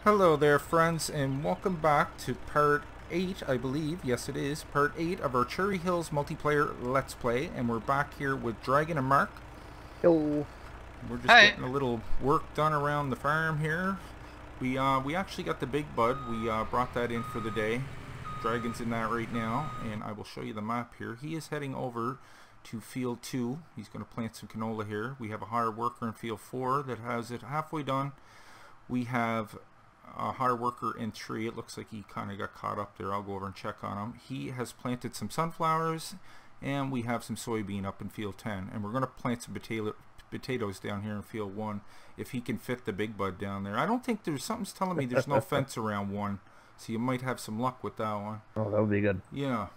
Hello there, friends, and welcome back to part 8, I believe. Yes, it is. Part 8 of our Cherry Hills multiplayer Let's Play, and we're back here with Dragon and Mark. Hello. We're just getting a little work done around the farm here. We actually got the big bud. We brought that in for the day. Dragon's in that right now, and I will show you the map here. He is heading over to field 2. He's going to plant some canola here. We have a hired worker in field 4 that has it halfway done. We have a hard worker in 3. It looks like he kind of got caught up there. I'll go over and check on him. He has planted some sunflowers, and we have some soybean up in field 10, and we're going to plant some potatoes down here in field 1 if he can fit the big bud down there. I don't think there's something's telling me there's no fence around 1, so you might have some luck with that one. Oh, that would be good. Yeah.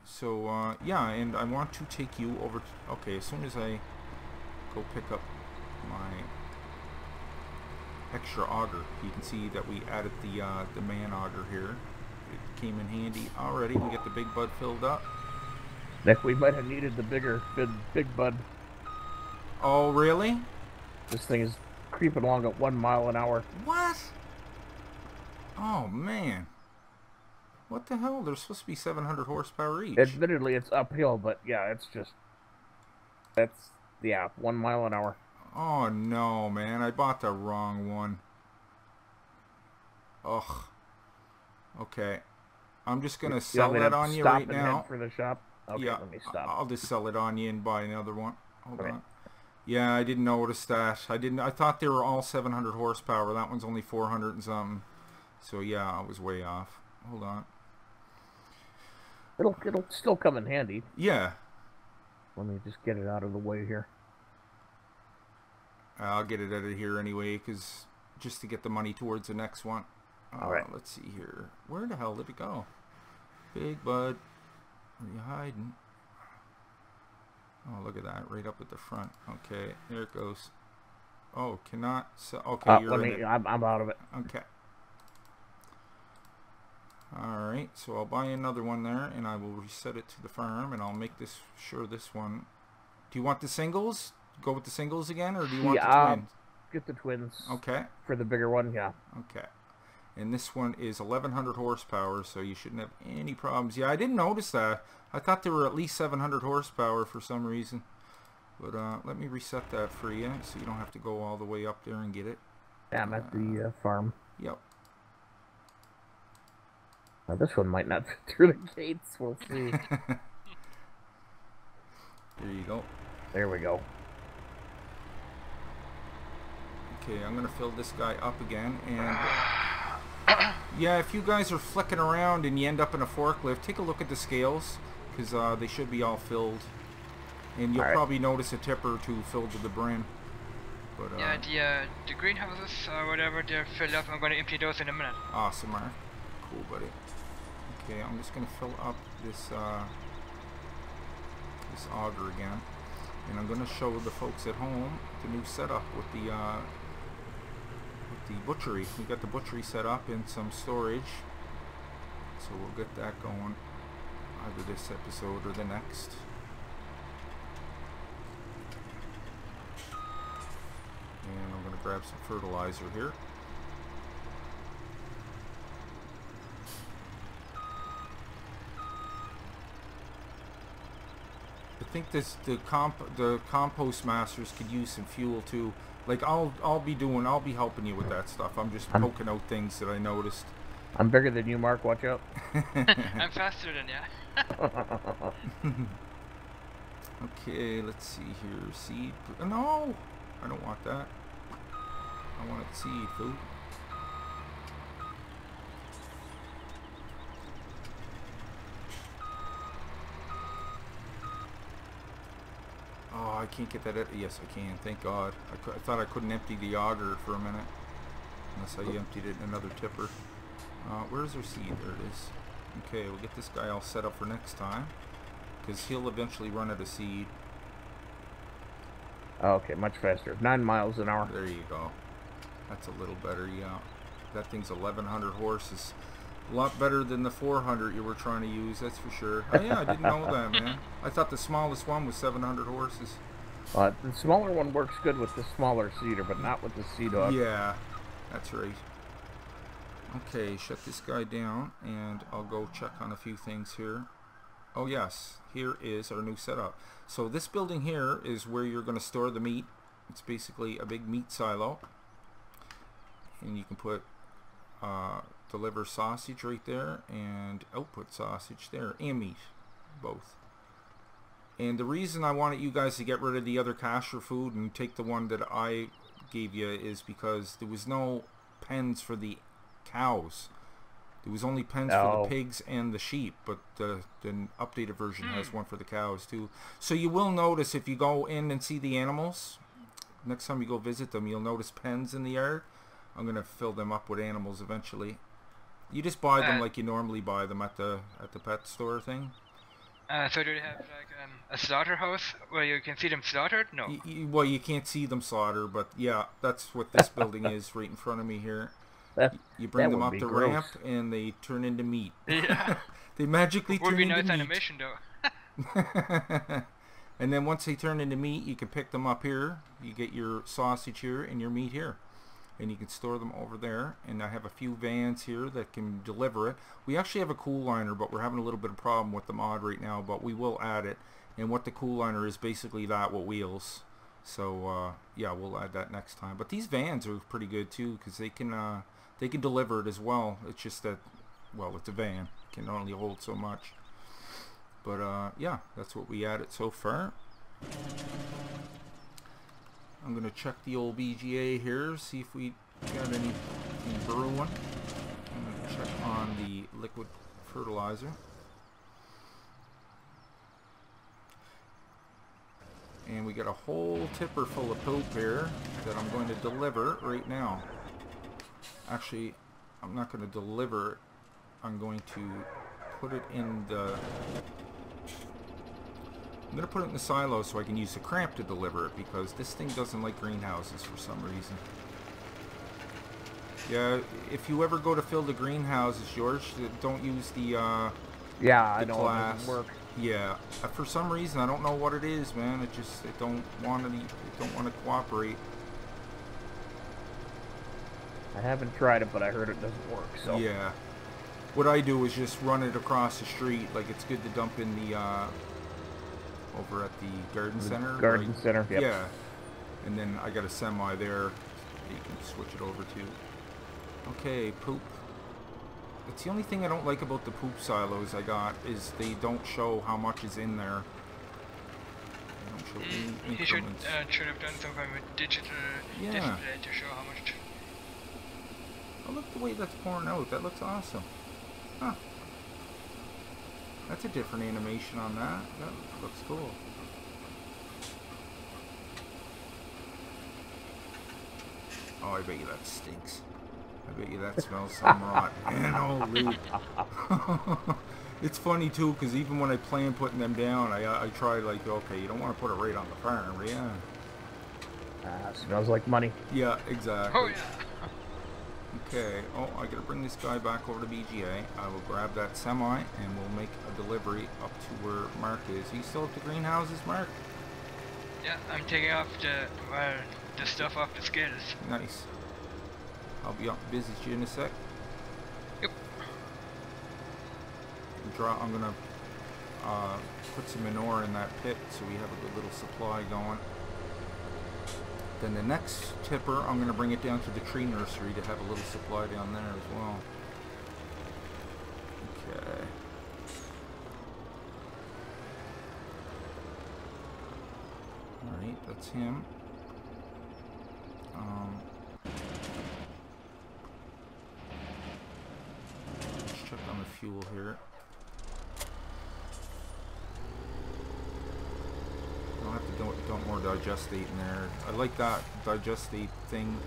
So yeah, and I want to take you over to, okay, as soon as I go pick up my extra auger, you can see that we added the man auger here. It came in handy already. We get the big bud filled up. Nick, we might have needed the big bud. Oh, really? This thing is creeping along at 1 mile an hour. What? Oh man, what the hell? There's supposed to be 700 horsepower each. Admittedly, it's uphill, but yeah, yeah, 1 mile an hour. Oh no, man, I bought the wrong one. Ugh. Okay, I'm just gonna sell that on you right now. For the shop. Okay, yeah, let me stop. I'll just sell it on you and buy another one. Hold on. Yeah, I didn't notice that. I thought they were all 700 horsepower. That one's only 400 and something. So yeah, I was way off. Hold on. It'll still come in handy. Yeah. Let me just get it out of the way here. I'll get it out of here anyway, because just to get the money towards the next one. Alright. Let's see here. Where the hell did it go? Big bud. Where are you hiding? Oh, look at that. Right up at the front. Okay, there it goes. Oh, cannot sell. Okay, you're in it. I'm out of it. Okay. Alright, so I'll buy another one there, and I will reset it to the farm, and I'll make this sure this one. Do you want the singles? Go with the singles again, or do you want the twins? Get the twins. Okay. For the bigger one, yeah. Okay. And this one is 1100 horsepower, so you shouldn't have any problems. Yeah, I didn't notice that. I thought there were at least 700 horsepower for some reason. But let me reset that for you, so you don't have to go all the way up there and get it. Yeah, I'm at the farm. Yep. This one might not fit through the gates. We'll see. There you go. There we go. Okay, I'm going to fill this guy up again. And yeah, if you guys are flicking around and you end up in a forklift, take a look at the scales, because they should be all filled. And you'll probably notice a tip or two filled to the brim. But, yeah, the greenhouses or whatever, they're filled up. I'm going to empty those in a minute. Awesome, Mark. Cool, buddy. Okay, I'm just going to fill up this this auger again, and I'm going to show the folks at home the new setup with the butchery. We got the butchery set up in some storage, so we'll get that going either this episode or the next. And I'm going to grab some fertilizer here. I think the compost masters could use some fuel too. Like I'll be helping you with that stuff. I'm just poking out things that I noticed. I'm bigger than you, Mark. Watch out. I'm faster than you. Okay, let's see here. Seed. No, I don't want that. I want it seed food. Oh, I can't get that. Yes, I can. Thank God. I thought I couldn't empty the auger for a minute, unless I emptied it in another tipper. Where's our seed? There it is. Okay, we'll get this guy all set up for next time, because he'll eventually run out of seed. Okay, much faster. 9 miles an hour. There you go. That's a little better, yeah. That thing's 1100 horses. A lot better than the 400 you were trying to use, that's for sure. Oh yeah, I didn't know that, man. I thought the smallest one was 700 horses. The smaller one works good with the smaller seeder, but not with the Sea Dog. Yeah, that's right. Okay, shut this guy down, and I'll go check on a few things here. Oh yes, here is our new setup. So this building here is where you're going to store the meat. It's basically a big meat silo, and you can put deliver sausage right there and output sausage there, and meat, both. And the reason I wanted you guys to get rid of the other casher food and take the one that I gave you is because there was no pens for the cows. There was only pens for the pigs and the sheep, but the updated version has one for the cows too. So you will notice if you go in and see the animals, next time you go visit them, you'll notice pens in the yard. I'm going to fill them up with animals eventually. You just buy them like you normally buy them at the pet store thing. So do they have like a slaughterhouse where you can see them slaughtered? No. Well, you can't see them slaughter, but yeah, that's what this building is right in front of me here. You bring them up the ramp and they turn into meat. Yeah. They magically turn into meat. Would be nice animation though. And then once they turn into meat, you can pick them up here. You get your sausage here and your meat here. And you can store them over there. And I have a few vans here that can deliver it. We actually have a cool liner, but we're having a little bit of problem with the mod right now, but we will add it. And what the cool liner is basically that with wheels. So yeah, we'll add that next time. But these vans are pretty good too, because they can deliver it as well. It's just that, well, it's a van. It can only hold so much. But yeah, that's what we added so far. I'm going to check the old BGA here, see if we got anything brewing. I'm going to check on the liquid fertilizer. And we got a whole tipper full of poop here that I'm going to deliver right now. Actually, I'm not going to deliver it. I'm going to put it in the... I'm going to put it in the silo so I can use the cramp to deliver it, because this thing doesn't like greenhouses for some reason. Yeah, if you ever go to fill the greenhouses, George, don't use the yeah, I know glass. It doesn't work. Yeah, for some reason, I don't know what it is, man. It don't want to cooperate. I haven't tried it, but I heard it doesn't work. So yeah, what I do is just run it across the street. Like, it's good to dump in the over at the garden center. Garden center, yep. Yeah, and then I got a semi there that you can switch it over to. Okay, poop. It's the only thing I don't like about the poop silos I got is they don't show how much is in there. They don't show any He should have done some kind of digital display to show how much. Oh, look the way that's pouring out. That looks awesome. Huh. That's a different animation on that. That looks cool. Oh, I bet you that stinks. I bet you that smells some rot. And holy. It's funny too, because even when I plan putting them down, I try, like, okay, you don't want to put it right on the farm, yeah. Smells like money. Yeah, exactly. Oh yeah. Okay, oh, I gotta bring this guy back over to BGA. I will grab that semi and we'll make a delivery up to where Mark is. Are you still at the greenhouses, Mark? Yeah, I'm taking off the stuff off the scales. Nice. I'll be up to visit you in a sec. Yep. I'm gonna put some manure in that pit so we have a good little supply going. Then the next tipper, I'm going to bring it down to the tree nursery to have a little supply down there as well. Okay. Alright, that's him. Let's check on the fuel here. I'll have to dump more digestate in there. I like that digestate thing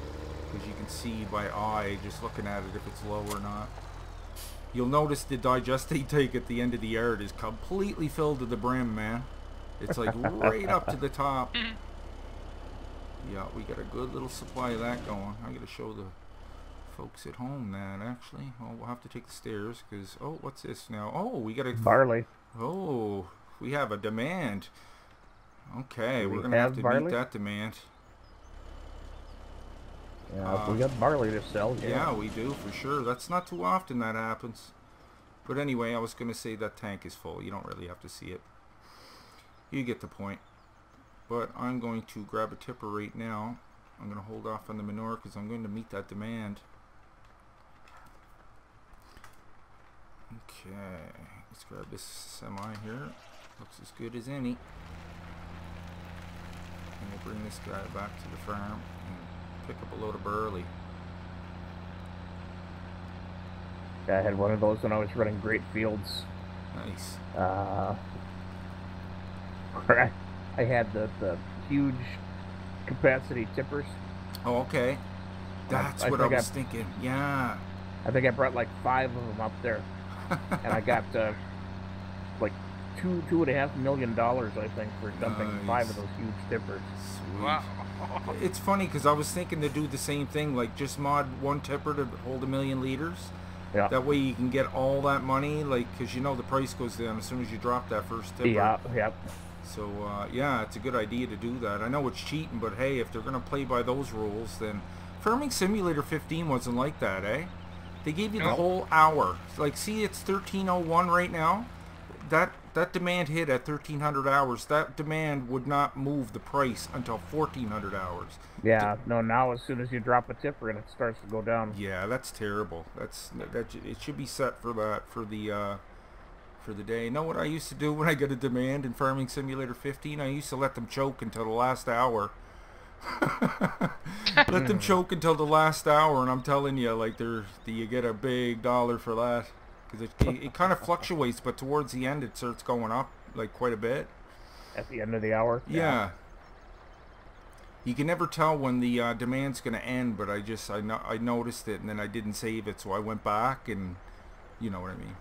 because you can see by eye, just looking at it, if it's low or not. You'll notice the digestate tank at the end of the yard is completely filled to the brim, man. It's like right up to the top. Yeah, we got a good little supply of that going. I gotta show the folks at home that, actually. Oh, we'll have to take the stairs because, oh, what's this now? Oh, we got a... Barley. Oh, we have a demand. Okay, we're going to have to meet that demand. Yeah, we got barley to sell. Yeah, we do for sure. That's not too often that happens. But anyway, I was going to say that tank is full. You don't really have to see it. You get the point. But I'm going to grab a tipper right now. I'm going to hold off on the manure because I'm going to meet that demand. Okay, let's grab this semi here. Looks as good as any. And we'll bring this guy back to the farm and pick up a load of barley. I had one of those when I was running Great Fields. Nice. Where I had the huge capacity tippers. Oh, okay. That's what I was thinking. Yeah. I think I brought like 5 of them up there. And I got like $2.5 million, I think, for dumping 5 of those huge tippers. Sweet. Wow. It's funny because I was thinking to do the same thing, like just mod 1 tipper to hold 1 million liters. Yeah. That way you can get all that money, like, because you know the price goes down as soon as you drop that first tipper. Yeah, yeah. So, yeah, it's a good idea to do that. I know it's cheating, but hey, if they're going to play by those rules, then Farming Simulator 15 wasn't like that, eh? They gave you the whole hour. Like, see, it's 13:01 right now. That demand hit at 1,300 hours. That demand would not move the price until 1,400 hours. Yeah, no, now as soon as you drop a tipper and it starts to go down. Yeah, that's terrible. It should be set for that, for the day. You know what I used to do when I got a demand in Farming Simulator 15? I used to let them choke until the last hour. Let them choke until the last hour, and I'm telling you, like, you get a big dollar for that. Because it kind of fluctuates, but towards the end it starts going up, like, quite a bit. At the end of the hour? Yeah. You can never tell when the demand's going to end, but I noticed it, and then I didn't save it, so I went back, and you know what I mean.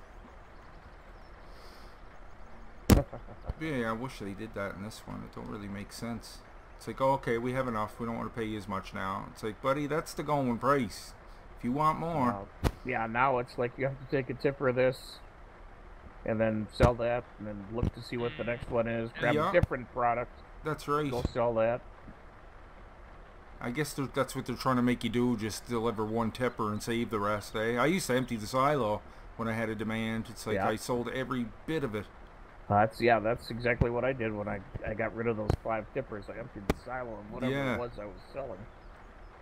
Yeah, I wish they did that in this one. It don't really make sense. It's like, oh, okay, we have enough. We don't want to pay you as much now. It's like, buddy, that's the going price. If you want more. Yeah, now it's like you have to take a tipper of this and then sell that and then look to see what the next one is. Grab a different product. That's right. Go sell that. I guess that's what they're trying to make you do, just deliver 1 tipper and save the rest, eh? I used to empty the silo when I had a demand. It's like I sold every bit of it. That's exactly what I did when I got rid of those 5 tippers. I emptied the silo and whatever it was I was selling.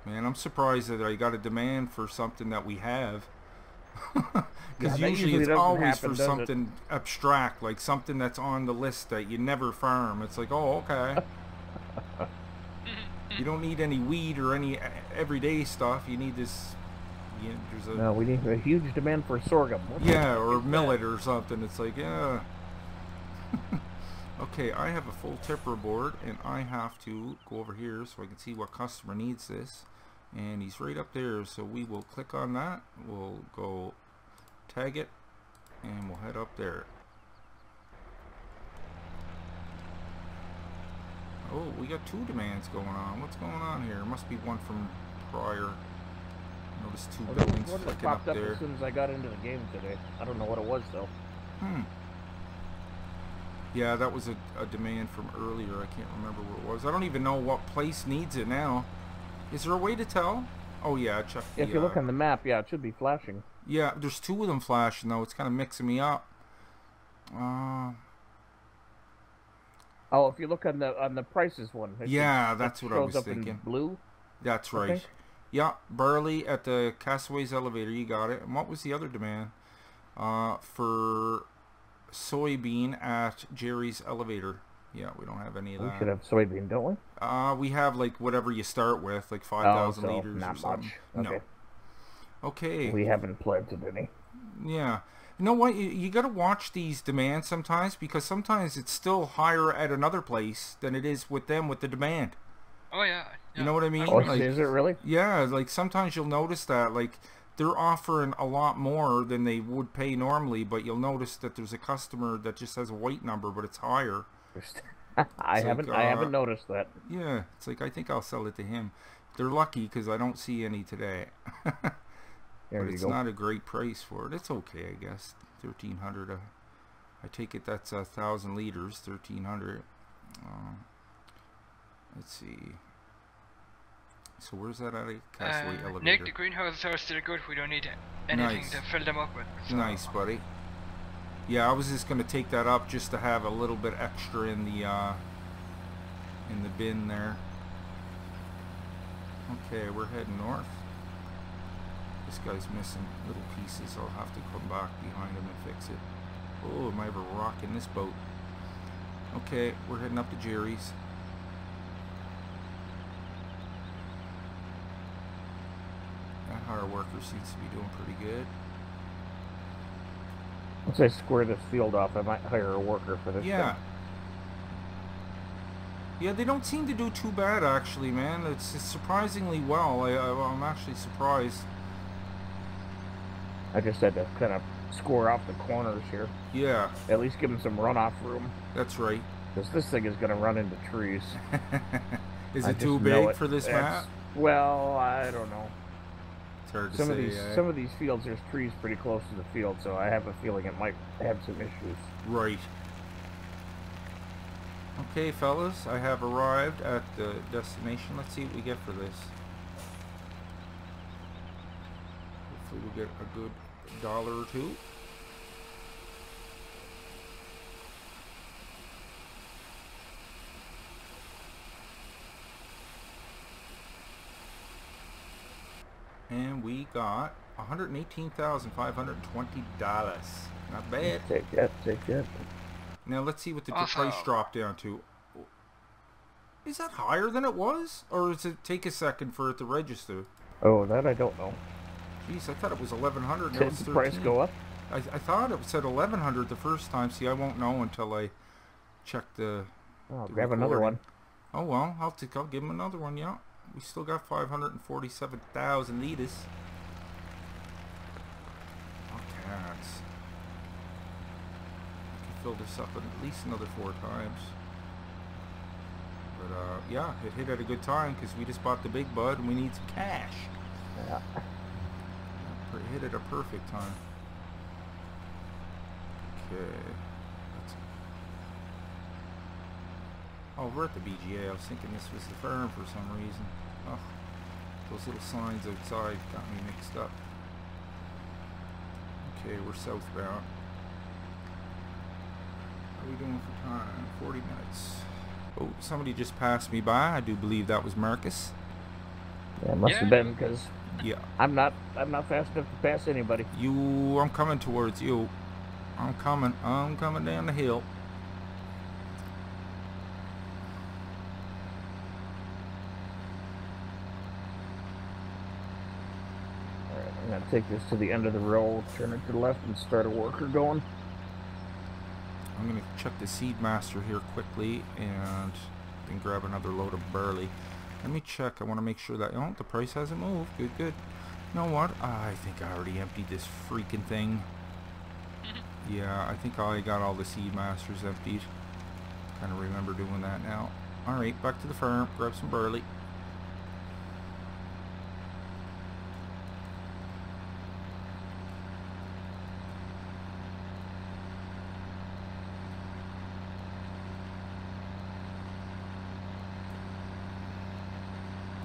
Man, I'm surprised that I got a demand for something that we have. Because usually it's always for something abstract, like something that's on the list that you never farm. It's like, oh, okay. You don't need any weed or any everyday stuff. You need this. No, we need a huge demand for sorghum. Or millet or something. It's like, yeah. Okay, I have a full tipper board, and I have to go over here so I can see what customer needs this. And he's right up there, so we will click on that. We'll go tag it, and we'll head up there. Oh, we got 2 demands going on. What's going on here? Must be one from prior. Notice 2 buildings flicking up there. As soon as I got into the game today. I don't know what it was, though. Yeah, that was a demand from earlier. I can't remember what it was. I don't even know what place needs it now. Is there a way to tell? Oh, yeah, check the, if you look on the map, it should be flashing. Yeah, there's 2 of them flashing, though. It's kind of mixing me up. Oh, if you look on the prices one. Yeah, that's what I was thinking. thinking. In blue? That's right. Yeah, barley at the Castaways elevator. You got it. And what was the other demand? For soybean at Jerry's elevator. Yeah, we don't have any of that. We should have soybean, don't we? We have like whatever you start with, like 5,000 liters not or something. Much. Okay. No. Okay. We haven't planted any. Yeah. You know what? You got to watch these demands sometimes, because sometimes it's still higher at another place than it is with them with the demand. Oh yeah. You know what I mean? Oh, like, is it really? Yeah, like sometimes you'll notice that, like, they're offering a lot more than they would pay normally, but you'll notice that there's a customer that just has a white number, but it's higher. I haven't noticed that. Yeah, it's like, I think I'll sell it to him. They're lucky because I don't see any today. But it's not a great price for it. It's okay, I guess. 1,300. I take it that's 1,000 liters. 1,300. Let's see. So where's that at? Castaway elevator. Nick, the greenhouses are still good. We don't need anything to fill them up with. So. Nice, buddy. Yeah, I was just gonna take that up just to have a little bit extra in the bin there. Okay, we're heading north. This guy's missing little pieces. I'll have to come back behind him and fix it. Oh, am I ever rocking this boat? Okay, we're heading up to Jerry's. That hire worker seems to be doing pretty good. Once I square this field off, I might hire a worker for this. Yeah. thing. Yeah, they don't seem to do too bad, actually, man. It's surprisingly well. I'm actually surprised. I just had to kind of score off the corners here. Yeah. At least give them some runoff room. That's right. Because this thing is going to run into trees. Is it too big for this map? Well, I don't know. It's hard to say. Some of these fields, there's trees pretty close to the field, so I have a feeling it might have some issues. Right. Okay, fellas, I have arrived at the destination. Let's see what we get for this. Hopefully we'll get a good $1 or two. And we got $118,520. Not bad. Take that, take that. Now let's see what the price dropped down to. Is that higher than it was? Or does it take a second for it to register? Oh, that I don't know. Jeez, I thought it was 1100. Did the price go up? I thought it said 1100 the first time. See, I won't know until I check the. Oh, grab another one. Oh well, I'll give him another one. Yeah, we still got 547,000 liters. Okay, I can fill this up at least another 4 times. But yeah, it hit at a good time because we just bought the big bud and we need some cash. Yeah. It hit at a perfect time. Okay. Oh, we're at the BGA. I was thinking this was the firm for some reason. Oh, those little signs outside got me mixed up. Okay, we're southbound. How are we doing for time? 40 minutes. Oh, somebody just passed me by. I do believe that was Marcus. Yeah, it must have been because yeah, I'm not fast enough to pass anybody. I'm coming towards you. I'm coming down the hill. Alright, I'm gonna take this to the end of the row, turn it to the left, and start a worker going. I'm gonna check the Seedmaster here quickly and then grab another load of barley. Let me check. I want to make sure that the price hasn't moved. Good, good. You know what? I think I already emptied this freaking thing. Yeah, I think I got all the Seedmasters emptied. Kind of remember doing that now. Alright, back to the farm. Grab some barley.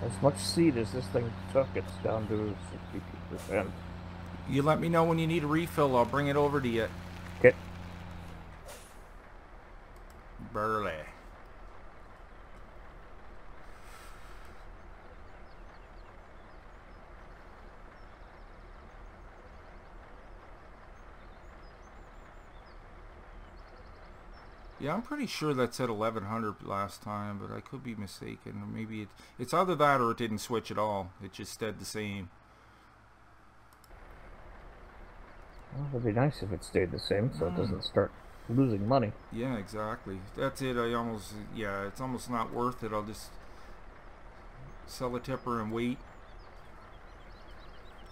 As much seed as this thing took, it's down to 62%. You let me know when you need a refill. I'll bring it over to you. Okay. Barley. Yeah, I'm pretty sure that said 1100 last time, but I could be mistaken. Or maybe it's either that or it didn't switch at all. It just stayed the same. Well, it'd be nice if it stayed the same, so it doesn't start losing money. Yeah, exactly. That's it. It's almost not worth it. I'll just sell a tipper and wait.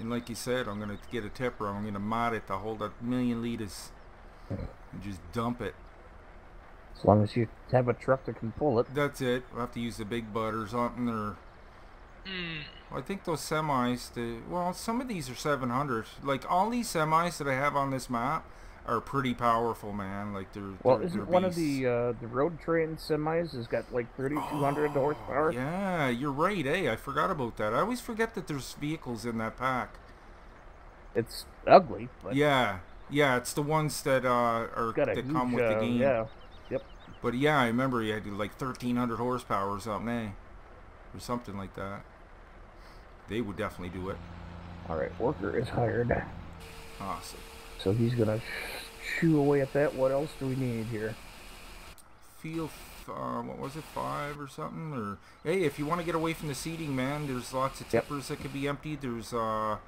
And like you said, I'm going to get a tipper. I'm going to mod it to hold 1,000,000 liters and just dump it. As long as you have a truck that can pull it. That's it. We'll have to use the big bud or something. Or well, I think those semis, well, some of these are 700. Like all these semis that I have on this map, are pretty powerful, man. Like Well, they're isn't one of beasts. the road train semis has got like 3,200 horsepower? Yeah, you're right, eh? I forgot about that. I always forget that there's vehicles in that pack. It's ugly, but Yeah, yeah, it's the ones that it's are got a that come huge, with the game. yeah, yep. But yeah, I remember you had like 1,300 horsepower or something, eh? Or something like that. They would definitely do it. All right, worker is hired. Awesome. So he's gonna chew away at that. What else do we need here? Feel, what was it, 5 or something? Or hey, if you want to get away from the seating, man, there's lots of tippers that could be emptied. There's what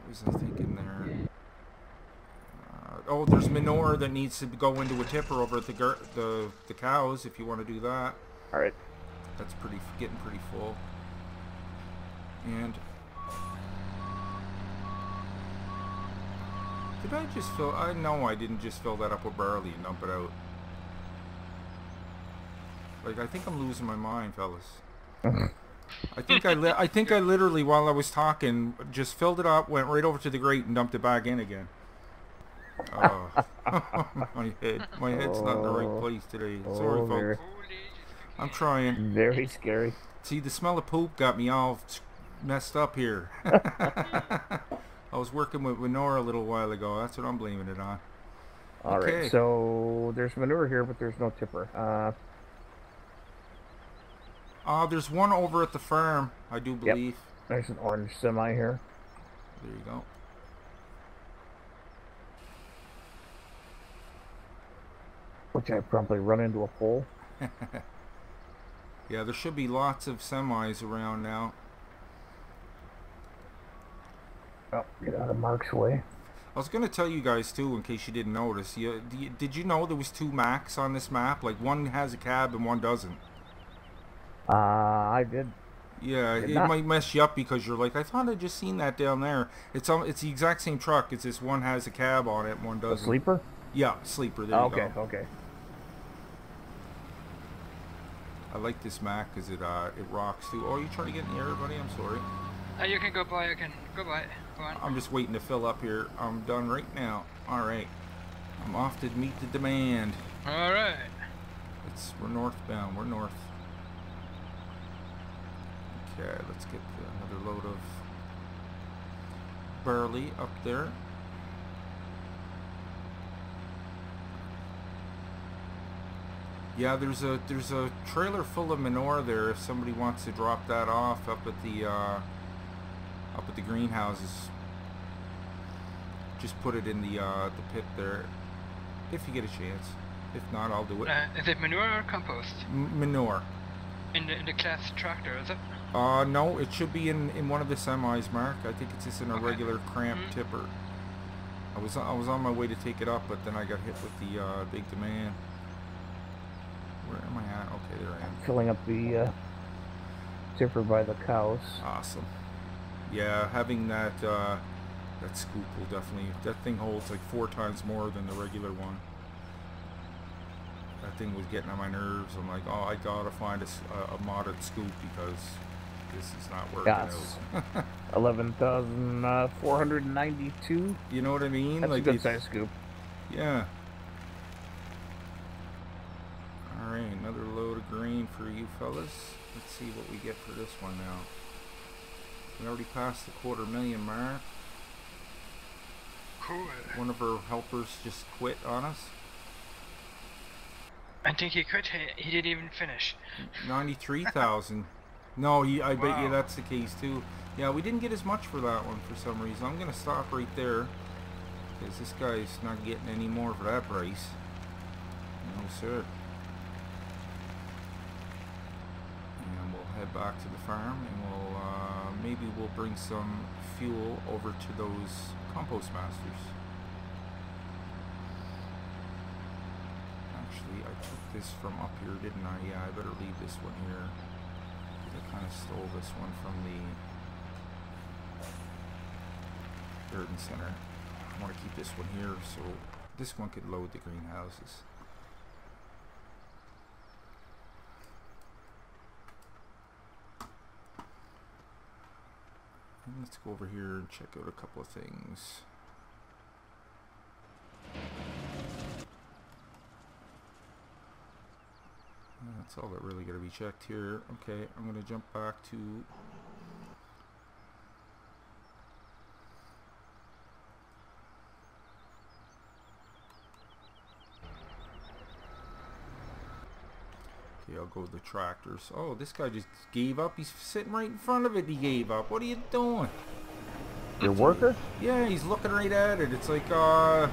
was I thinking there? Oh, there's manure that needs to go into a tipper over at the cows if you want to do that. All right. That's getting pretty full. And did I just fill? I know I didn't just fill that up with barley and dump it out. Like, I think I'm losing my mind, fellas. I think I literally, while I was talking, just filled it up, went right over to the grate, and dumped it back in again. My head's not in the right place today. Sorry, folks. I'm trying. Very scary. See, the smell of poop got me all messed up here. I was working with manure a little while ago. That's what I'm blaming it on. All right. So there's manure here, but there's no tipper. There's one over at the farm, I do believe. Yep. There's an orange semi here. There you go. Which I probably run into a pole. Yeah, there should be lots of semis around now. Oh, get out of Mark's way. I was going to tell you guys too, in case you didn't notice. Did you know there was 2 Macs on this map? Like, one has a cab and one doesn't. I did. Yeah, it might mess you up because you're like, I thought I'd just seen that down there. It's the exact same truck. It's just one has a cab on it and one doesn't. A sleeper? Yeah, sleeper. There you go. Okay. I like this Mac because it rocks too. Oh, you trying to get in the air, buddy? I'm sorry. You can go by. You can go by. Go on. I'm just waiting to fill up here. I'm done right now. All right. I'm off to meet the demand. All right. We're northbound. We're north. Okay, let's get another load of barley up there. Yeah, there's a trailer full of manure there. If somebody wants to drop that off up at the greenhouses, just put it in the pit there, if you get a chance. If not, I'll do it. Is it manure or compost? Manure. In the class tractor, is it? No, it should be in one of the semis, Mark. I think it's just in a regular cramped tipper. I was on my way to take it up, but then I got hit with the big demand. Where am I at? Okay, there I am. Filling up the tipper by the cows. Awesome. Yeah, having that scoop will definitely. That thing holds like 4 times more than the regular one. That thing was getting on my nerves. I'm like, oh, I gotta find a modded scoop because this is not working out. 11,492. You know what I mean? That's like a good size scoop. Yeah. Alright, another load of grain for you fellas. Let's see what we get for this one now. We already passed the 250,000 mark. Cool. One of our helpers just quit on us. I think he quit. He didn't even finish. 93,000. No, I bet you that's the case too. Yeah, we didn't get as much for that one for some reason. I'm gonna stop right there because this guy's not getting any more for that price. No sir. And we'll head back to the farm and maybe we'll bring some fuel over to those compost masters. Actually, I took this from up here, didn't I? Yeah, I better leave this one here. I kind of stole this one from the garden center. I want to keep this one here so this one could load the greenhouses. And let's go over here and check out a couple of things. That's all that really got to be checked here. Okay, I'm going to jump back to... Okay, I'll go with the tractors. Oh, this guy just gave up. He's sitting right in front of it. He gave up. What are you doing? Your worker? Yeah, he's looking right at it. It's like, it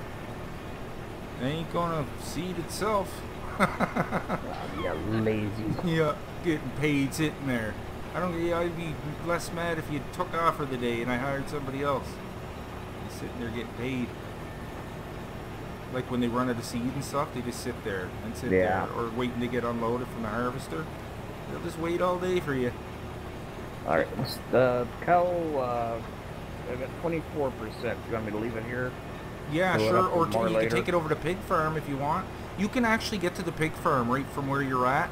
ain't gonna seed itself. Yeah, lazy. Yeah, getting paid sitting there. I'd be less mad if you took off for the day and I hired somebody else. He's sitting there getting paid. Like when they run out of seed and stuff, they just sit there and sit there, or waiting to get unloaded from the harvester. They'll just wait all day for you. All right, the cow. I've got 24%. You want me to leave it here? Yeah, sure. Or you can take it over to pig farm if you want. You can actually get to the pig farm right from where you're at.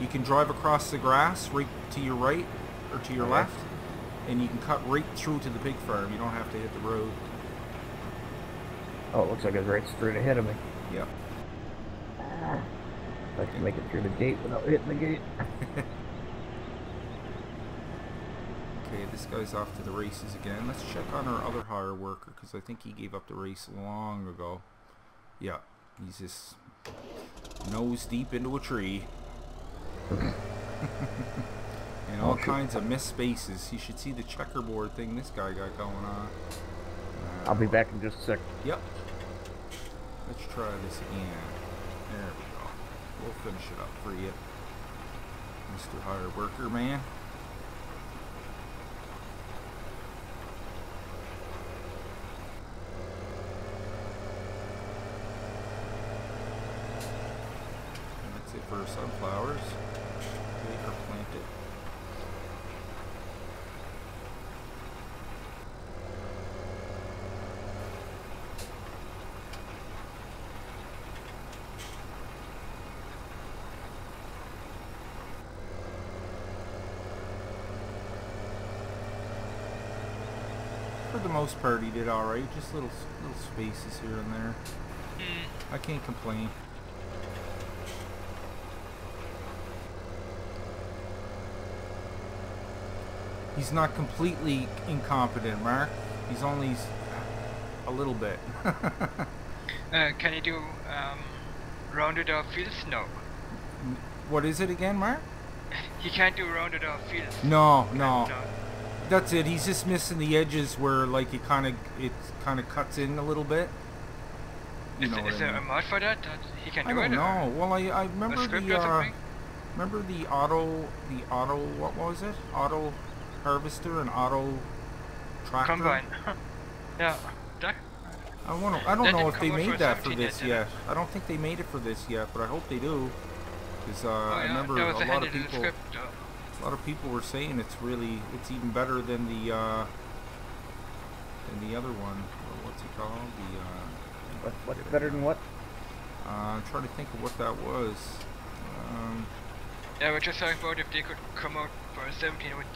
You can drive across the grass right to your right or to your left, and you can cut right through to the pig farm. You don't have to hit the road. Oh, it looks like it's right straight ahead of me. Yep. If I can make it through the gate without hitting the gate. Okay, this guy's off to the races again. Let's check on our other hire worker, because I think he gave up the race long ago. Yeah, he's just nose deep into a tree. And all kinds of missed spaces. You should see the checkerboard thing this guy got going on. I'll be back in just a sec. Yep. Let's try this again. There we go. We'll finish it up for you, Mr. Hire Worker Man. And that's it for our sunflowers. They are planted. For the most part, he did all right. Just little spaces here and there. I can't complain. He's not completely incompetent, Mark. He's only a little bit. Can you do rounded off fields? No. What is it again, Mark? He can't do rounded off fields. No. That's it. He's just missing the edges where, like, it kind of cuts in a little bit. Is there a mod for that? He can do it? I don't know. Well, I remember remember the auto. What was it? Auto harvester and auto tractor. Combine. Yeah. I don't know if they made that for this yet. I don't think they made it for this yet, but I hope they do. Because I remember a lot of people were saying it's even better than the other one. What's it called? What's better than what? I'm trying to think of what that was. Yeah, we're just talking about if they could come out for 17 with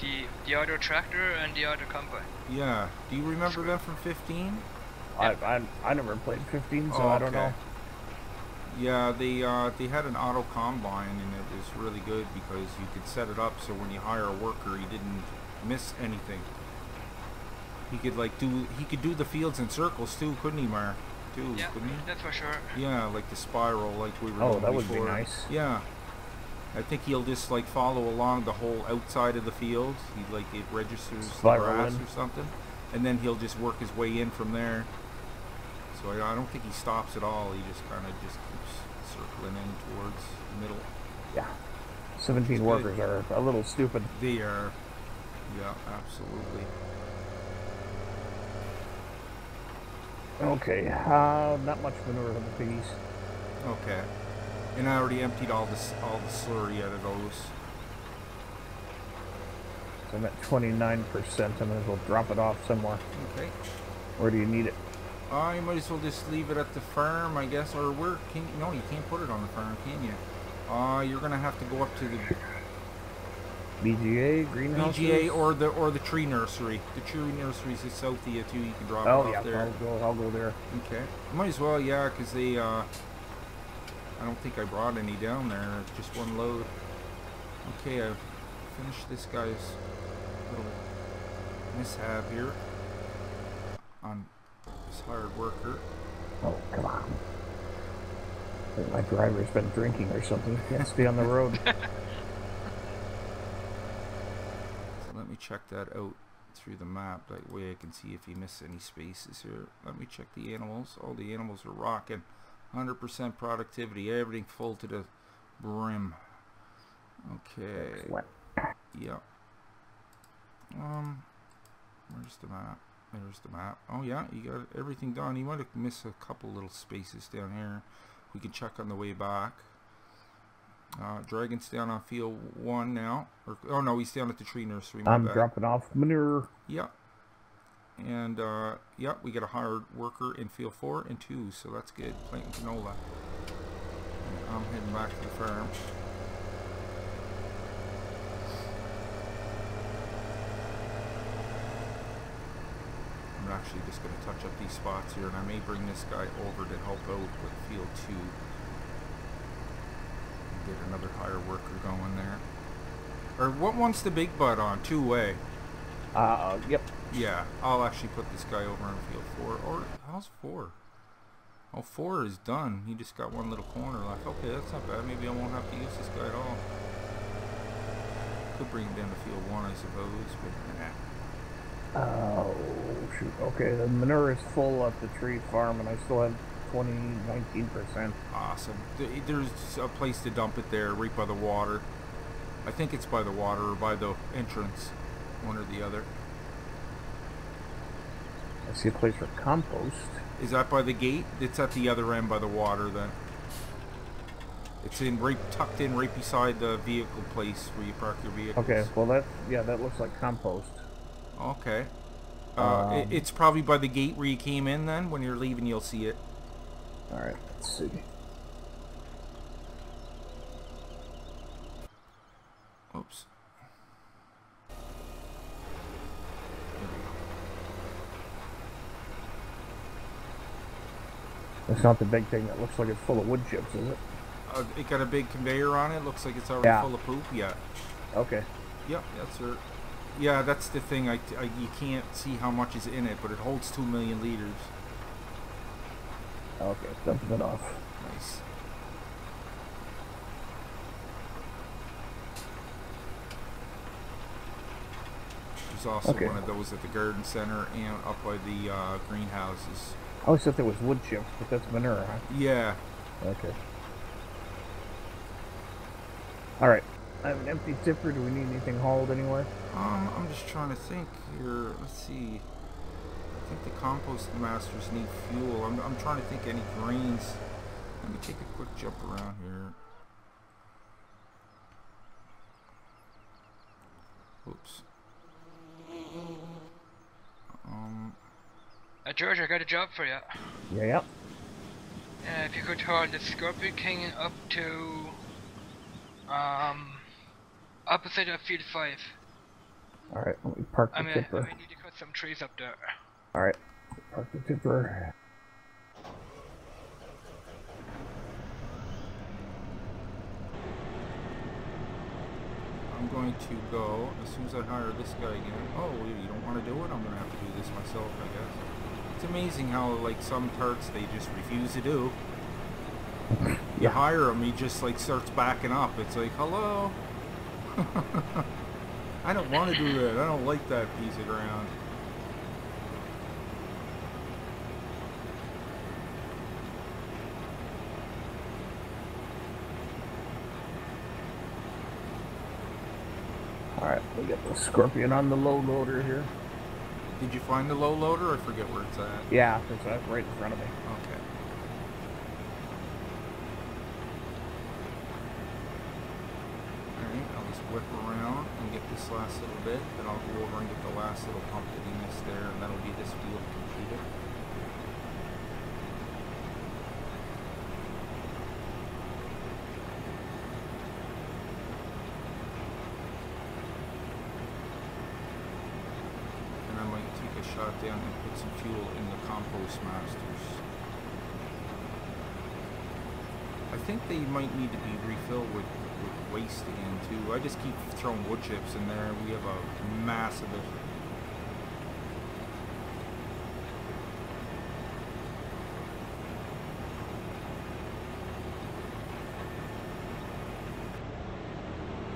the auto tractor and the auto combine. Yeah. Do you remember them from 15? I never played 15, so I don't know. Yeah, they had an auto combine, and it was really good because you could set it up so when you hire a worker, he didn't miss anything. He could do the fields in circles too, couldn't he, Mark? Yeah, couldn't he? That's for sure. Yeah, like the spiral, like we were doing before. Oh, that would be nice. Yeah. I think he'll just like follow along the whole outside of the field. It registers the grass or something, and then he'll just work his way in from there. So I don't think he stops at all. He just kind of keeps circling in towards the middle. Yeah. 17 workers are a little stupid. They are. Yeah, absolutely. Okay. Not much manure on the piggies. Okay. And I already emptied all the slurry out of those. So I'm at 29%. I might as well drop it off somewhere. Okay. Where do you need it? You might as well just leave it at the farm, I guess. Or where can you? No, you can't put it on the farm, can you? You're gonna have to go up to the BGA greenhouse. BGA or the tree nursery. The tree nursery is just south of you too. You can drop it off there. I'll go there. Okay. Might as well, yeah, because I don't think I brought any down there. It's just one load. Okay, I've finished this guy's little mishap here on this hired worker. Oh, come on. I think my driver's been drinking or something. Can't stay on the road. So let me check that out through the map. That way I can see if he missed any spaces here. Let me check the animals. All the animals are rocking. 100% productivity. Everything full to the brim. Okay. Excellent. Yep. Where's the map? There's the map. Oh yeah, you got everything done. You might have missed a couple little spaces down here. We can check on the way back. Dragon's down on field 1 now. Oh no, he's down at the tree nursery. I'm dropping off manure. Yeah. And yeah, we got a hired worker in field 4 and 2, so that's good. Planting canola. And I'm heading back to the farm. I'm actually just going to touch up these spots here, and I may bring this guy over to help out with field 2. And get another hire worker going there. Or what one's the big bud on? 2-way. Yep. Yeah, I'll actually put this guy over on field 4. Or how's 4? Oh, 4 is done. He just got one little corner left. Okay, that's not bad. Maybe I won't have to use this guy at all. Could bring him down to field 1, I suppose, but nah. Oh, shoot. Okay, the manure is full at the tree farm, and I still have 19%. Awesome. There's a place to dump it there, right by the water. I think it's by the water or by the entrance. One or the other. I see a place for compost. Is that by the gate? It's at the other end by the water then. It's in tucked in right beside the vehicle place where you park your vehicles. Okay, well that looks like compost. Okay. It's probably by the gate where you came in then. When you're leaving, you'll see it. Alright, let's see. Oops. It's not the big thing that looks like it's full of wood chips, is it? It got a big conveyor on it. Looks like it's already full of poop. Yeah. Okay. Yep, that's it. Yeah, that's the thing. You can't see how much is in it, but it holds 2 million liters. Okay, dumping it off. Nice. There's also one of those at the garden center and up by the greenhouses. I always thought there was wood chips, but that's manure, huh? Yeah. Okay. Alright. I have an empty tipper. Do we need anything hauled anywhere? I'm just trying to think here. Let's see. I think the compost masters need fuel. I'm trying to think any grains. Let me take a quick jump around here. Oops. George, I got a job for you. Yeah. If you could haul the Scorpion King up to opposite of field 5. Alright, let me park the tipper. I need to cut some trees up there. Alright, park the tipper. I'm going to go as soon as I hire this guy again. Oh, you don't want to do it? I'm going to have to do this myself, I guess. It's amazing how, like, some tarts they just refuse to do. You hire him, he just, like, starts backing up. It's like, hello? I don't want to do that. I don't like that piece of ground. Alright, we get the Scorpion on the low loader here. Did you find the low loader? I forget where it's at. Yeah, it's right in front of me. Okay. Alright, I'll just whip around and get this last little bit, then I'll go over and get the last little pump that he missed there, and that'll be this field completed. Shot down and put some fuel in the compost masters. I I think they might need to be refilled with waste again too. I just keep throwing wood chips in there. We have a mass of it.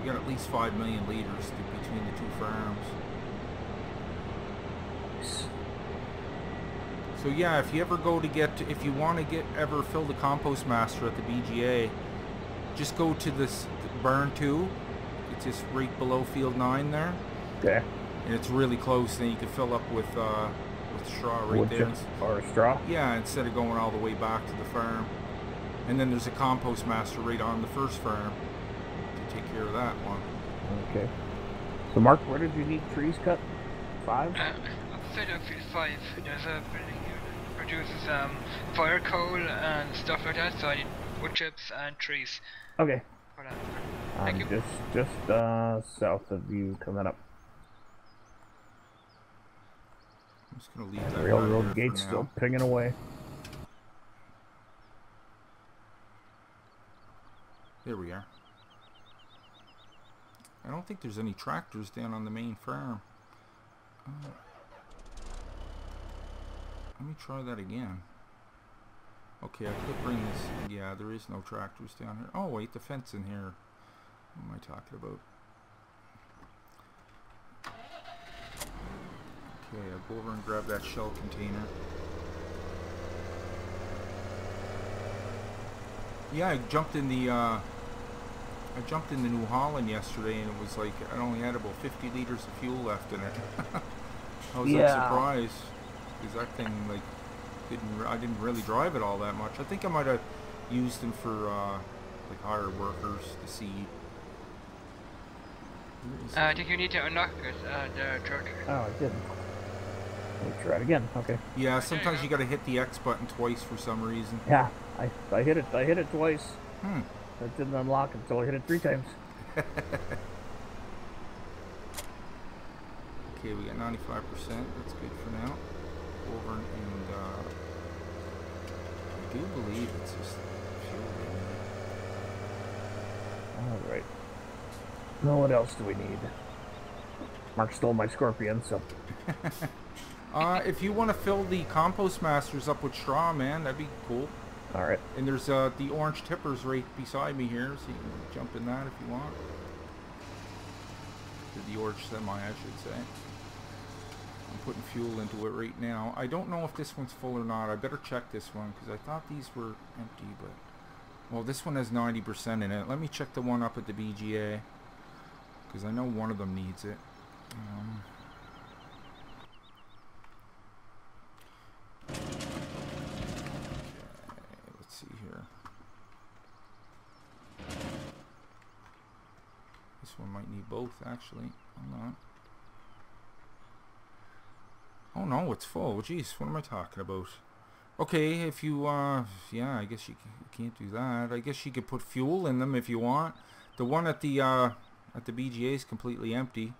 We got at least 5 million liters between the two farms. So yeah, if you ever go to if you want to ever fill the compost master at the BGA, just go to this burn 2. It's just right below field 9 there. Okay. And it's really close. Then you can fill up with straw right there. Or straw? Yeah, instead of going all the way back to the farm. And then there's a compost master right on the first farm to take care of that one. Okay. So Mark, where did you need trees cut? 5? Outside of field 5, there's a building here that produces fire coal and stuff like that, so I need wood chips and trees. Okay. For that. Thank you. Just south of you coming up. I'm just gonna leave that The railroad gate's still pinging away. There we are. I don't think there's any tractors down on the main farm. Let me try that again. Okay, I could bring this. Yeah, there is no tractors down here. Oh wait, the fence in here. What am I talking about? Okay, I'll go over and grab that shell container. Yeah, I jumped in the New Holland yesterday, and it was like I only had about 50 liters of fuel left in it. I was like surprised because that thing like I didn't really drive it all that much. I think I might have used them for like hired workers to seed. I think you need to unlock it, the truck. Oh, I didn't. Let me try it again. Okay. Yeah, sometimes you got to hit the X button twice for some reason. Yeah, I hit it twice. Hmm. It didn't unlock until I hit it 3 times. Okay, we got 95%. That's good for now. Over and I do believe it's just fuel. All right. Now what else do we need? Mark stole my scorpion, so. If you want to fill the compost masters up with straw, man, that'd be cool. All right. And there's the orange tippers right beside me here, so you can jump in that if you want. The orange semi, I should say. I'm putting fuel into it right now. I don't know if this one's full or not. I better check this one because I thought these were empty, but well, this one has 90% in it. Let me check the one up at the BGA because I know one of them needs it. This one might need both, actually. Hold on. Oh no, it's full. Jeez, what am I talking about? Okay, if you, yeah, I guess you can't do that. I guess you could put fuel in them if you want. The one at the BGA is completely empty.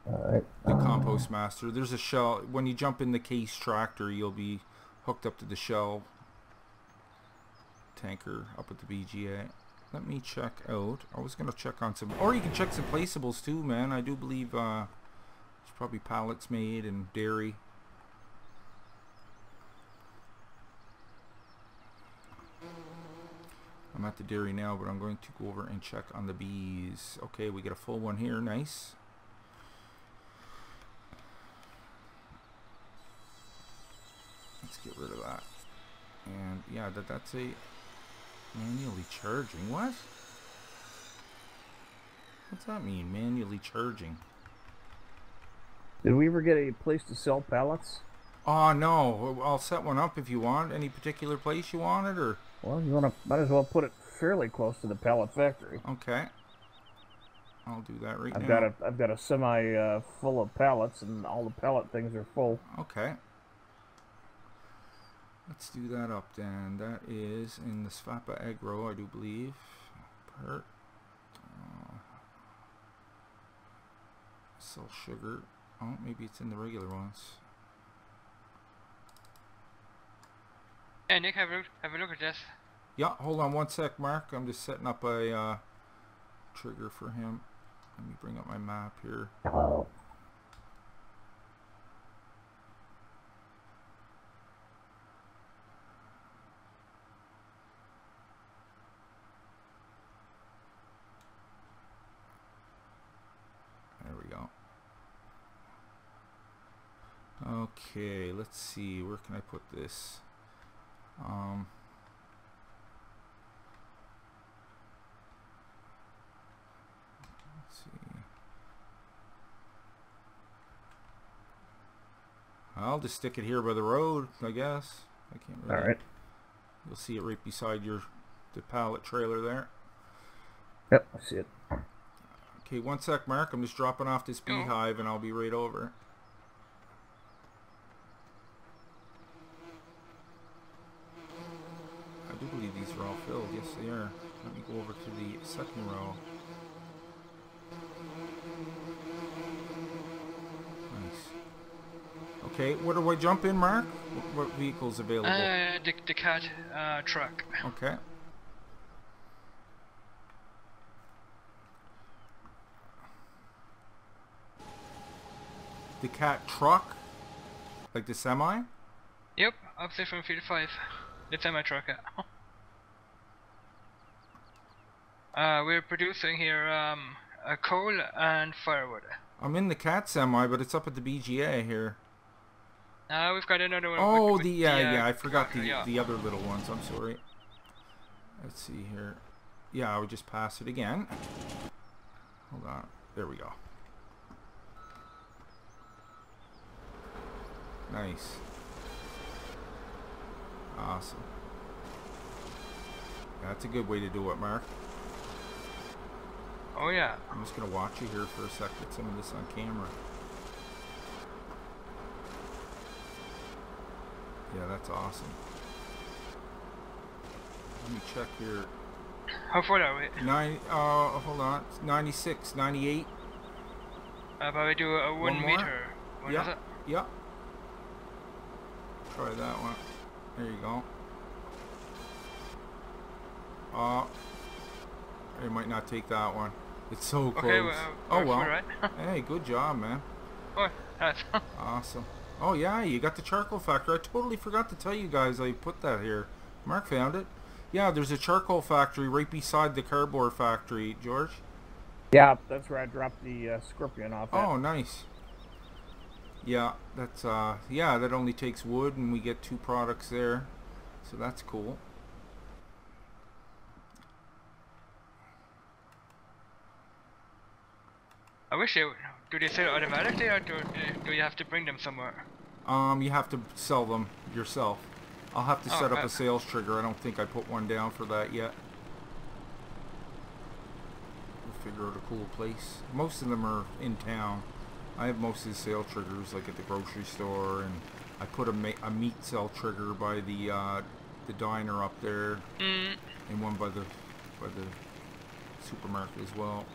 Alright. The compost master. There's a shell. When you jump in the case tractor, you'll be hooked up to the shell tanker up at the BGA. Let me check out. I was going to check on some... Or you can check some placeables too, man. I do believe there's probably pallets made and dairy. I'm at the dairy now, but I'm going to go over and check on the bees. Okay, we get a full one here. Nice. Let's get rid of that. And yeah, that's a... Manually charging? What? What's that mean? Manually charging? Did we ever get a place to sell pallets? Oh no, I'll set one up if you want. Any particular place you want it, or? Well, you wanna might as well put it fairly close to the pallet factory. Okay. I'll do that right now. I've got a semi full of pallets, and all the pallet things are full. Okay. Let's do that up then. That is in the Svapa Agro, I do believe. Part. Sell sugar. Oh, maybe it's in the regular ones. Hey Nick, have a look at this. Yeah, hold on one sec, Mark. I'm just setting up a trigger for him. Let me bring up my map here. Hello. There we go. Okay, let's see. Where can I put this? Let's see. I'll just stick it here by the road, I guess. I can't really. All right. You'll see it right beside the pallet trailer there. Yep, I see it. Okay, one sec, Mark. I'm just dropping off this beehive, and I'll be right over. I do believe these are all filled. Yes, they are. Let me go over to the second row. Nice. Okay, where do I jump in, Mark? What vehicle's available? The cat truck. Okay. The cat truck? Like the semi? Yep, up there from field 5. The semi truck. We're producing here coal and firewood. I'm in the cat semi, but it's up at the BGA here. We've got another one. Oh, with yeah, I forgot yeah. the other little ones. I'm sorry. Let's see here. Yeah, I would just pass it again. Hold on. There we go. Nice. Awesome. That's a good way to do it, Mark. Oh yeah. I'm just going to watch you here for a sec, get some of this on camera. Yeah, that's awesome. Let me check here. How far are we? Hold on. 96, 98. But we do a 1 more? meter. What is it? Yeah. Try that one. There you go. It might not take that one. It's so close. Okay, oh well. Right. Hey, good job, man. Oh, that's Awesome. Oh yeah, you got the charcoal factory. I totally forgot to tell you guys I put that here. Mark found it. Yeah, there's a charcoal factory right beside the cardboard factory, George. Yeah, that's where I dropped the scorpion off at. Oh, nice. Yeah, that's yeah, that only takes wood, and we get 2 products there, so that's cool. I wish they do they sell automatically, or do you have to bring them somewhere? You have to sell them yourself. I'll have to set up okay. a sales trigger. I don't think I put one down for that yet. We'll figure out a cool place. Most of them are in town. I have most of the sale triggers like at the grocery store, and I put a meat sell trigger by the diner up there, and one by the supermarket as well.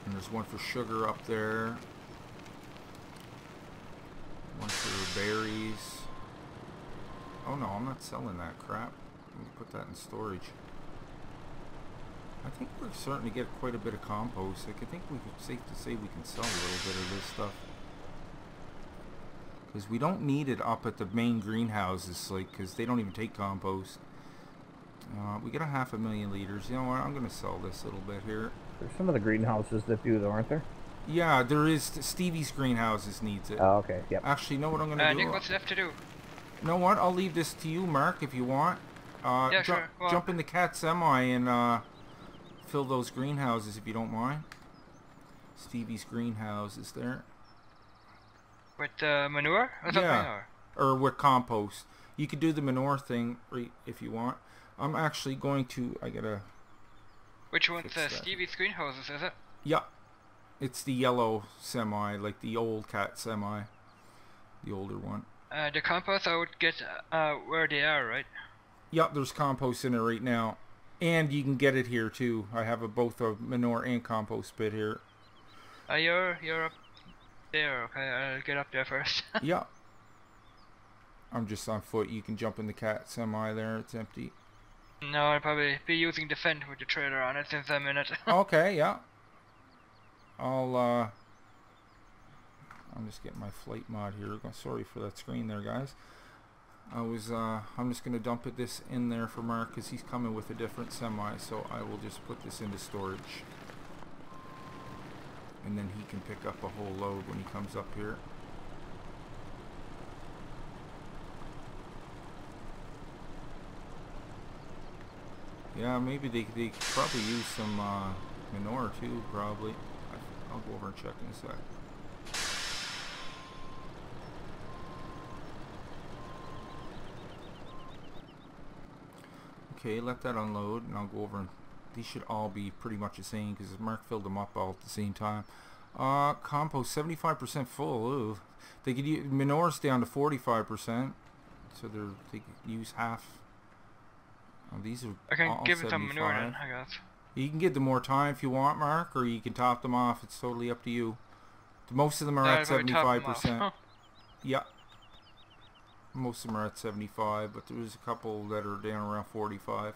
And there's one for sugar up there. One for berries. Oh no, I'm not selling that crap. Let me put that in storage. I think we're starting to get quite a bit of compost. Like, I think it's safe to say we can sell a little bit of this stuff. Because we don't need it up at the main greenhouses, like, because they don't even take compost. We get a 500,000 liters. You know what? I'm going to sell this a little bit here. There's some of the greenhouses that do, though, aren't there? Yeah, there is. Stevie's greenhouses needs it. Oh, okay. Yep. Actually, you know what I'm going to do? Nick, what's left to do? You know what? I'll leave this to you, Mark, if you want. Yeah, sure. Well, jump in the cat semi and fill those greenhouses if you don't mind. Stevie's greenhouse is there. with manure or something? Yeah, or with compost. You could do the manure thing if you want. I'm actually going to. I gotta. Which one's Stevie's greenhouses? Is it? Yeah, it's the yellow semi, like the old cat semi, the older one. The compost I would get where they are, right? Yeah, there's compost in it right now, and you can get it here too. I have both a manure and compost bit here. You're up there. Okay, I'll get up there first. Yeah. I'm just on foot. You can jump in the cat semi there. It's empty. No, I'll probably be using the Fend with the trailer on it since I'm in it. Okay, yeah. I'm just getting my flight mod here. Sorry for that screen there, guys. I'm just going to dump this in there for Mark because he's coming with a different semi, so I will just put this into storage. And then he can pick up a whole load when he comes up here. Yeah, maybe they could probably use some manure too, probably. I'll go over and check in a sec. Okay, let that unload, and I'll go over and these should all be pretty much the same because Mark filled them up all at the same time. Compost 75% full. Ooh. They could use manure's down to 45%, so they could use half. These are I can all give it some 75. manure then, I guess. You can give them more time if you want, Mark, or you can top them off. It's totally up to you. Most of them are at 75%. Yeah. Most of them are at 75, but there's a couple that are down around 45.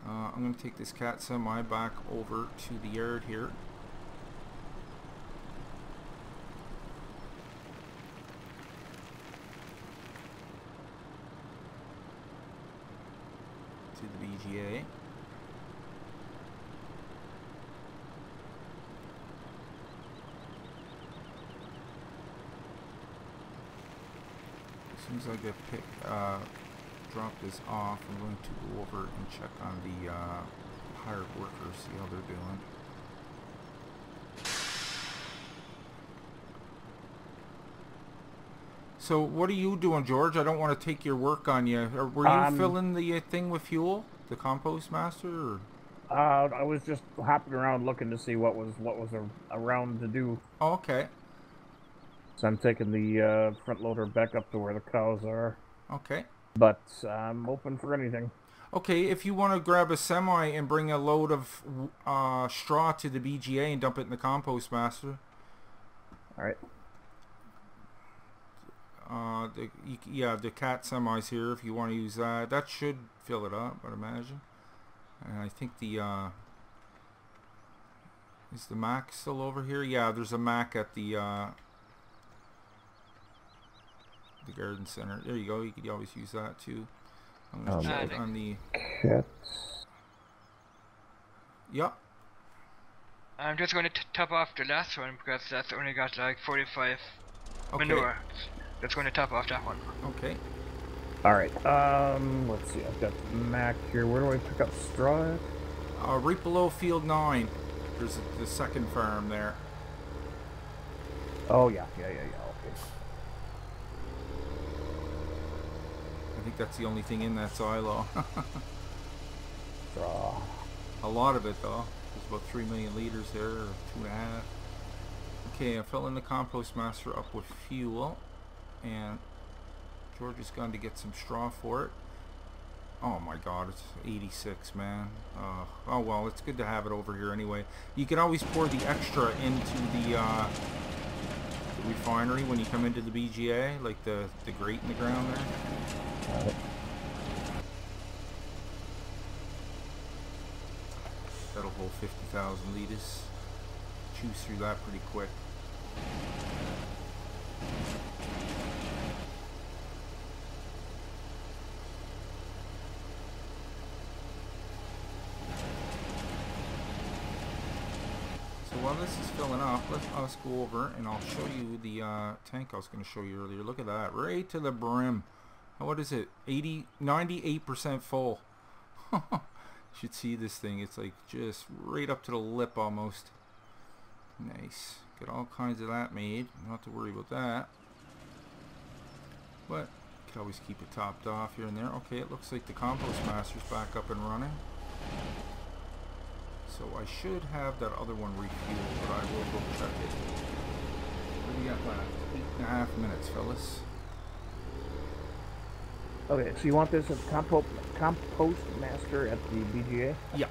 I'm going to take this cat semi back over to the yard here. To the BGA. As soon as I get drop this off, I'm going to go over and check on the hired workers, see how they're doing. So what are you doing, George? I don't want to take your work on you. Were you filling the thing with fuel, the compost master? Or? I was just hopping around looking to see what was around to do. Oh, okay. So I'm taking the front loader back up to where the cows are. Okay. But I'm open for anything. Okay, if you want to grab a semi and bring a load of straw to the BGA and dump it in the compost master. All right. The cat semi's here if you want to use that. That should fill it up, I'd imagine. And I think is the Mac still over here? Yeah, there's a Mac at the garden center. There you go. You could always use that too. I'm going to check on the cats. Yep. I'm just going to top off the last one because that's only got like 45 manure. That's going to top off that one. Okay. Alright, let's see, I've got the Mac here. Where do I pick up straw at? Right below field 9. There's the second farm there. Oh, yeah, okay. I think that's the only thing in that silo. Straw. A lot of it, though. There's about 3 million liters there, or 2.5. Okay, I fill in the compost master up with fuel. And George is going to get some straw for it. Oh my god, it's 86, man. Oh well, it's good to have it over here anyway. You can always pour the extra into the refinery when you come into the BGA, like the grate in the ground there. That'll hold 50,000 liters. Choose through that pretty quick. While this is filling up, let us go over and I'll show you the tank I was going to show you earlier. Look at that, right to the brim. What is it? 98% full. You should see this thing. It's like just right up to the lip almost. Nice. Get all kinds of that made. Not have to worry about that. But you can always keep it topped off here and there. Okay, it looks like the compost master's back up and running. So I should have that other one refueled, but I will go check it. What do we got left? 8.5 minutes, fellas. Okay, so you want this at compost master at the BGA? Yeah.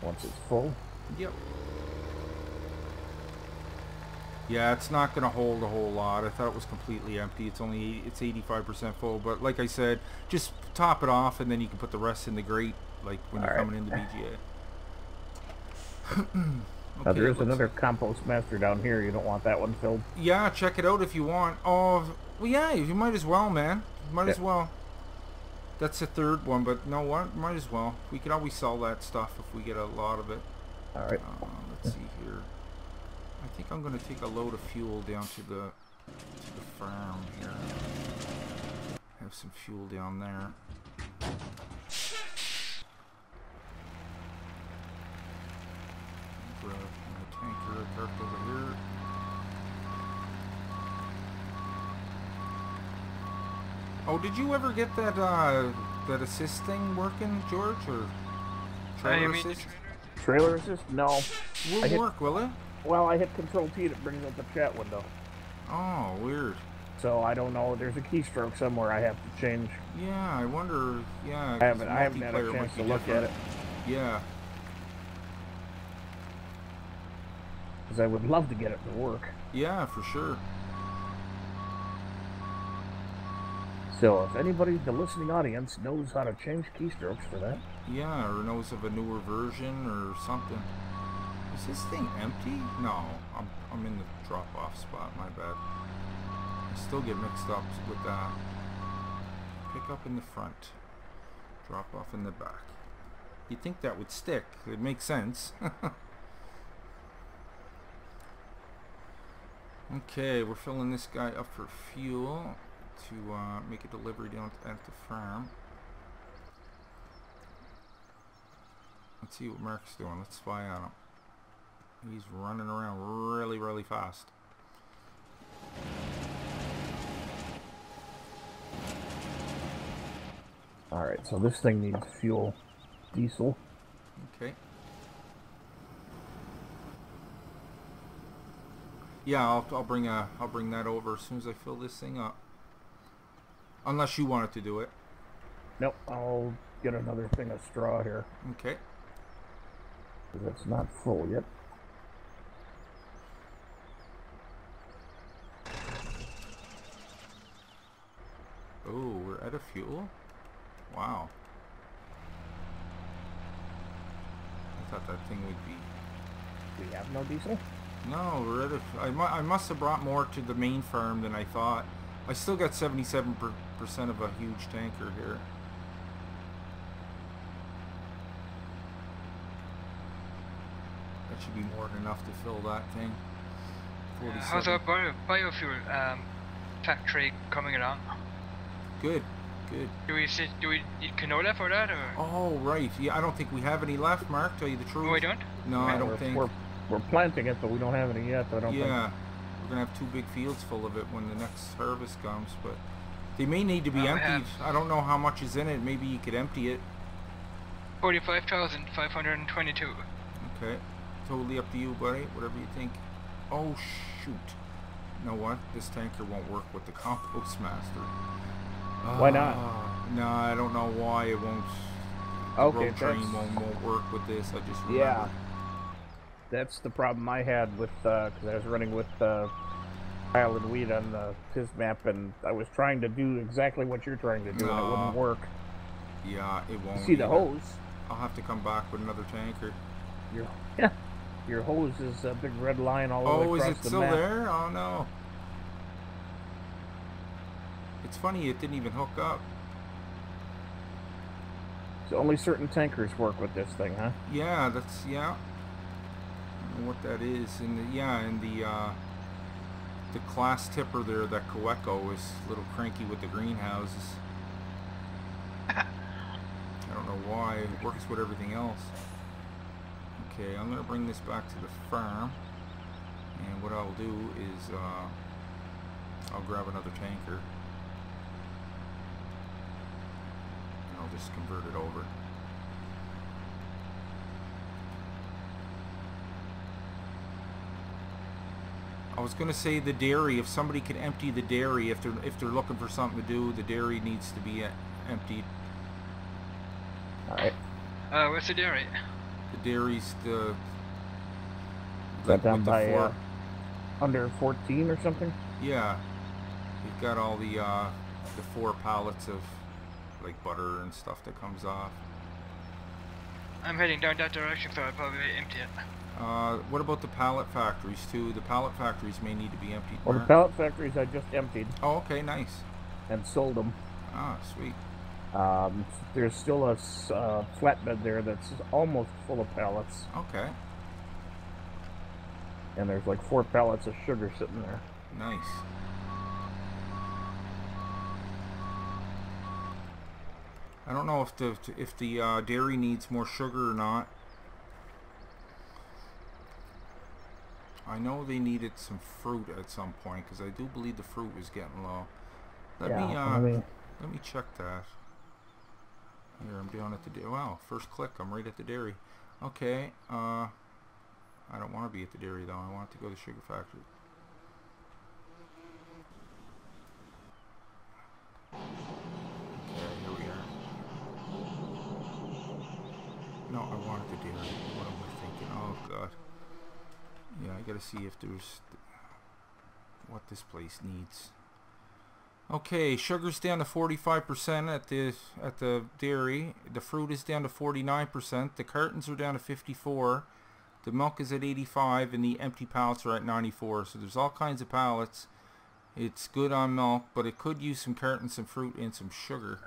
Once it's full? Yep. Yeah, it's not going to hold a whole lot. I thought it was completely empty. It's only it's 85% full. But like I said, just top it off, and then you can put the rest in the grate, like when All you're right. coming into BGA. Now Okay, there it is looks. another compost master down here. You don't want that one filled? Yeah, check it out if you want. Oh, well, yeah, you might as well, man. Might Yeah. as well. That's the third one, but no, what? Might as well. We can always sell that stuff if we get a lot of it. All right. Let's see here. I think I'm going to take a load of fuel down to the farm here. Have some fuel down there. Grab my tanker parked over here. Oh, did you ever get that that assist thing working, George, or trailer You mean the assist? Trailer assist? No. Will work, will it? Well, I hit Control T to bring up the chat window. Oh, weird. So I don't know. There's a keystroke somewhere I have to change. Yeah, I wonder. Yeah, I haven't had a multiplayer chance might be to look at different. it Yeah. because I would love to get it to work. Yeah, for sure. So if anybody, the listening audience, knows how to change keystrokes for that, Yeah, or knows of a newer version or something. Is this thing empty? No, I'm in the drop-off spot. My bad. I still get mixed up with that. Pick up in the front, drop off in the back. You'd think that would stick. It makes sense. Okay, we're filling this guy up for fuel to make a delivery down at the farm. Let's see what Mark's doing. Let's spy on him. He's running around really, really fast. alright, so this thing needs fuel. Diesel. Okay. Yeah, I'll bring that over as soon as I fill this thing up. Unless you wanted to do it. Nope, I'll get another thing of straw here. Okay. Because it's not full yet. Oh, we're out of fuel? Wow. I thought that thing would be... We have no diesel? No, we're out of... I must have brought more to the main farm than I thought. I still got 77% of a huge tanker here. That should be more than enough to fill that thing. 47. How's our biofuel factory coming along? Good, good. Do we need canola for that, or? Oh, right. Yeah, I don't think we have any left, Mark, tell you the truth. Oh, we don't? No, I don't think. We're planting it, but we don't have any yet, I don't think. Yeah, we're going to have 2 big fields full of it when the next harvest comes, but they may need to be emptied. I don't know how much is in it. Maybe you could empty it. 45,522. Okay, totally up to you, buddy. Whatever you think. Oh, shoot. You know what? This tanker won't work with the compost master. Why not? No, I don't know why it won't. The Okay, road train won't work with this. I just remembered. Yeah. That's the problem I had with, because I was running with Kyle and Weed on his map, and I was trying to do exactly what you're trying to do, and it wouldn't work. Yeah, it won't. See the hose? I'll have to come back with another tanker. Your hose is a big red line all the way Oh, across is it the still map. there? Oh no. It's funny it didn't even hook up. So only certain tankers work with this thing, huh? Yeah, that's I don't know what that is. And the class tipper there, that Coeco, is a little cranky with the greenhouses. I don't know why. It works with everything else. Okay, I'm gonna bring this back to the farm, and what I'll do is I'll grab another tanker and I'll just convert it over. I was gonna say the dairy. If somebody could empty the dairy, if they're looking for something to do, the dairy needs to be emptied. All right. What's the dairy? The dairy's the That down by under 14 or something? Yeah. You've got all the 4 pallets of like butter and stuff that comes off. I'm heading down that direction, so I'll probably empty it. What about the pallet factories too? The pallet factories may need to be emptied. Well, the pallet factories I just emptied. Oh, okay, nice. And sold them. Ah, sweet. There's still a flatbed there that's almost full of pallets. Okay. And there's like 4 pallets of sugar sitting there. Nice. I don't know if the dairy needs more sugar or not. I know they needed some fruit at some point because I do believe the fruit was getting low. Let me check that. Here, I'm down at the dairy. Wow, first click, I'm right at the dairy. Okay, I don't want to be at the dairy though. I want to go to the sugar factory. Okay, here we are. No, I wanted the dairy. What am I thinking? Oh god. Yeah, I gotta see if there's what this place needs. Okay, sugar's down to 45% at the dairy. The fruit is down to 49%. The cartons are down to 54. The milk is at 85, and the empty pallets are at 94. So there's all kinds of pallets. It's good on milk, but it could use some cartons, some fruit, and some sugar.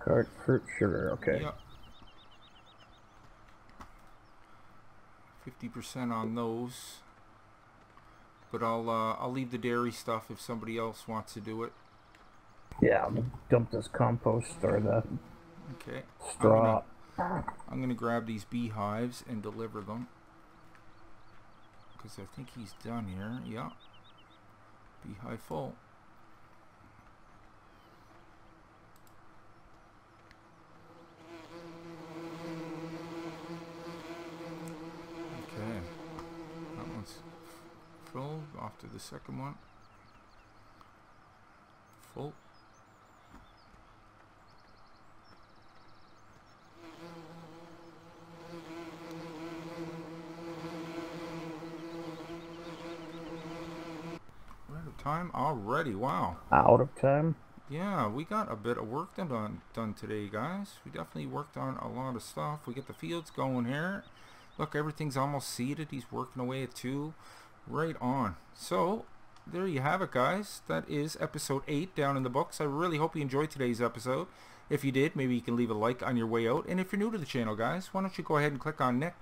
Fruit, sugar, okay. Yep. 50% on those. But I'll leave the dairy stuff if somebody else wants to do it. Yeah, I'm dump this compost or the straw. I'm gonna grab these beehives and deliver them because I think he's done here. Yeah, beehive full. Okay, that one's full. Off to the second one. Full. Time already. Wow. Out of time. Yeah, we got a bit of work done today, guys. We definitely worked on a lot of stuff. We get the fields going here. Look, everything's almost seeded. He's working away at 2. Right on. So there you have it, guys. That is episode 8 down in the books. I really hope you enjoyed today's episode. If you did, maybe you can leave a like on your way out. And if you're new to the channel, guys, why don't you go ahead and click on Nick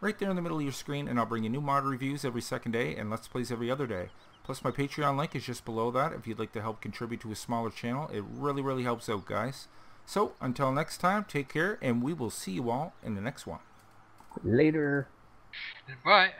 right there in the middle of your screen, and I'll bring you new mod reviews every second day and Let's Plays every other day. Plus, my Patreon link is just below that if you'd like to help contribute to a smaller channel. It really, really helps out, guys. So, until next time, take care, and we will see you all in the next one. Later. Bye.